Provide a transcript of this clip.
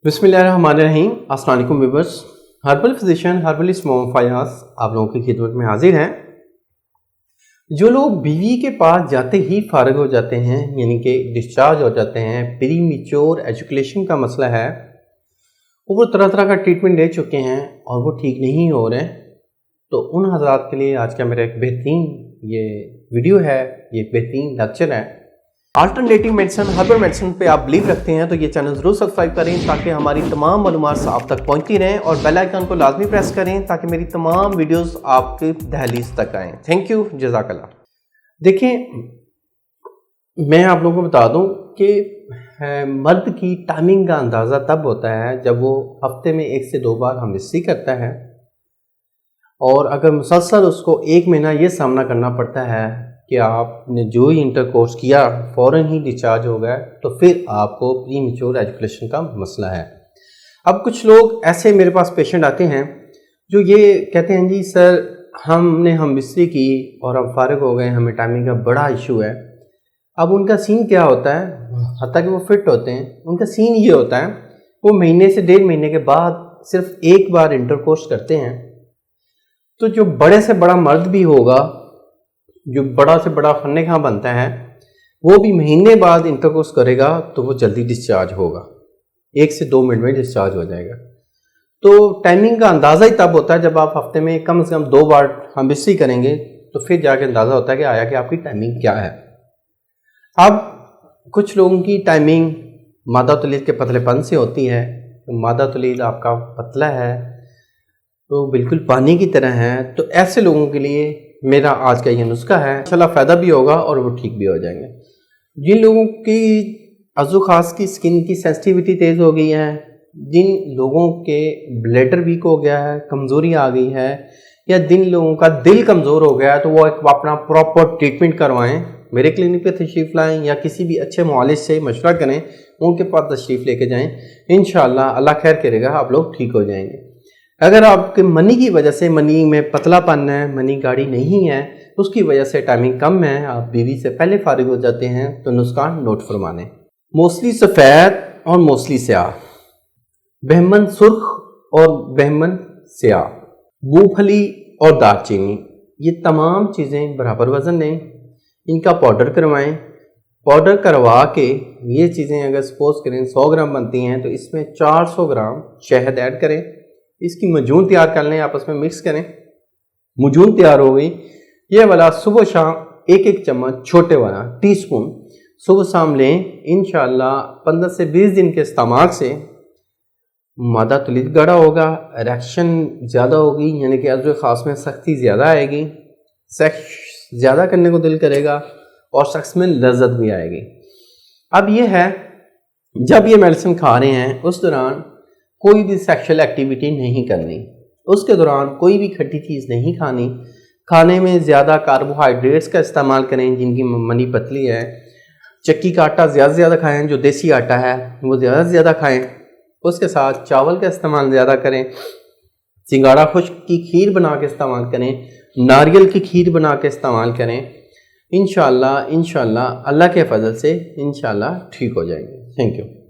बिस्मिल्लाहिर्रहमानिर्रहीम। अस्सलाम वालेकुम viewers. Herbal physician herbalist Mohammad Fayaz आप लोगों की खिदमत में हाजिर हैं। जो लोग बीवी के पास जाते ही फारिग हो जाते हैं, यानी कि डिस्चार्ज हो जाते हैं, प्री मैच्योर एजुकेशन का मसला है, वो तरह तरह का ट्रीटमेंट ले चुके हैं और वो ठीक नहीं हो रहे, तो उन हज़रात के लिए आज का मेरा एक बेहतरीन ये वीडियो है, ये बेहतरीन लेक्चर है। अल्टरनेटिव मेडिसिन हर्बल मेडिसिन पे आप बिलीव रखते हैं तो ये चैनल ज़रूर सब्सक्राइब करें ताकि हमारी तमाम मालूमात आप तक पहुंचती रहें, और बेल आइकन को लाजमी प्रेस करें ताकि मेरी तमाम वीडियोस आपके दहलीज तक आएँ। थैंक यू, जज़ाकल्लाह। देखें, मैं आप लोगों को बता दूं कि मर्द की टाइमिंग का अंदाज़ा तब होता है जब वो हफ्ते में 1 से 2 बार हमरिस्सी करता है, और अगर मुसलसल उसको 1 महीना ये सामना करना पड़ता है कि आपने जो ही इंटरकोर्स किया फ़ौरन ही डिस्चार्ज हो गया, तो फिर आपको प्री मैच्योर एजुकेशन का मसला है। अब कुछ लोग ऐसे मेरे पास पेशेंट आते हैं जो ये कहते हैं, जी सर हमने हमरिस्सी की और हम फारिग हो गए, हमें टाइमिंग का बड़ा इशू है। अब उनका सीन क्या होता है, हत्ता कि वो फिट होते हैं, उनका सीन ये होता है वो महीने से 1.5 महीने के बाद सिर्फ 1 बार इंटरकोर्स करते हैं। तो जो बड़े से बड़ा मर्द भी होगा, जो बड़ा से बड़ा फन्ने खां बनता है, वो भी महीने बाद इंटरकोर्स करेगा तो वो जल्दी डिस्चार्ज होगा, 1 से 2 मिनट में डिस्चार्ज हो जाएगा। तो टाइमिंग का अंदाज़ा ही तब होता है जब आप हफ्ते में कम से कम 2 बार हमरिस्सी करेंगे, तो फिर जाके अंदाज़ा होता है कि आया कि आपकी टाइमिंग क्या है। अब कुछ लोगों की टाइमिंग मादा तौलीद के पतलेपन से होती है। तो मादा तौलीद आपका पतला है तो बिल्कुल पानी की तरह है, तो ऐसे लोगों के लिए मेरा आज का ये नुस्खा है, इंशाल्लाह फ़ायदा भी होगा और वो ठीक भी हो जाएंगे। जिन लोगों की अज़ु ख़ास की स्किन की सेंसिटिविटी तेज़ हो गई है, जिन लोगों के ब्लैडर वीक हो गया है, कमज़ोरी आ गई है, या जिन लोगों का दिल कमज़ोर हो गया है, तो वो एक अपना प्रॉपर ट्रीटमेंट करवाएं, मेरे क्लिनिक पे तशरीफ़ लाएं या किसी भी अच्छे मुआलिज से मशवरा करें, उनके पास तशरीफ़ लेके जाएं। इंशाल्लाह अल्लाह खैर करेगा, आप लोग ठीक हो जाएंगे। अगर आपके मनी की वजह से, मनी में पतलापन है, मनी गाढ़ी नहीं है, उसकी वजह से टाइमिंग कम है, आप बीवी से पहले फारिग हो जाते हैं, तो नुस्खा नोट फरमाने। मोस्टली सफ़ेद और मोस्टली स्याह, बहमन सुर्ख और बहमन स्याह, मूंगफली और दालचीनी, ये तमाम चीज़ें बराबर वज़न लें, इनका पाउडर करवाएं। पाउडर करवा के ये चीज़ें अगर सपोज करें 100 ग्राम बनती हैं, तो इसमें 400 ग्राम शहद ऐड करें, इसकी मजून तैयार कर लें, आपस में मिक्स करें। मजून तैयार हो गई, ये वाला सुबह शाम 1-1 चम्मच छोटे वाला टीस्पून सुबह शाम लें। इंशाल्लाह 15 से 20 दिन के इस्तेमाल से मादा तौलीद गाढ़ा होगा, इरेक्शन ज़्यादा होगी, यानी कि अज़्व ख़ास में सख्ती ज़्यादा आएगी, सेक्स ज़्यादा करने को दिल करेगा और सेक्स में लज्जत भी आएगी। अब ये है, जब ये मेडिसिन खा रहे हैं उस दौरान कोई भी सेक्सुअल एक्टिविटी नहीं करनी, उसके दौरान कोई भी खट्टी चीज़ नहीं खानी, खाने में ज़्यादा कार्बोहाइड्रेट्स का इस्तेमाल करें जिनकी मनी पतली है, चक्की का आटा ज़्यादा से ज़्यादा खाएं, जो देसी आटा है वो ज़्यादा से ज़्यादा खाएं, उसके साथ चावल का इस्तेमाल ज़्यादा करें, सिंगाड़ा खुश्क की खीर बना के इस्तेमाल करें, नारियल की खीर बना के इस्तेमाल करें। इंशाल्लाह अल्लाह के फजल से इंशाल्लाह ठीक हो जाएंगे। Thank you.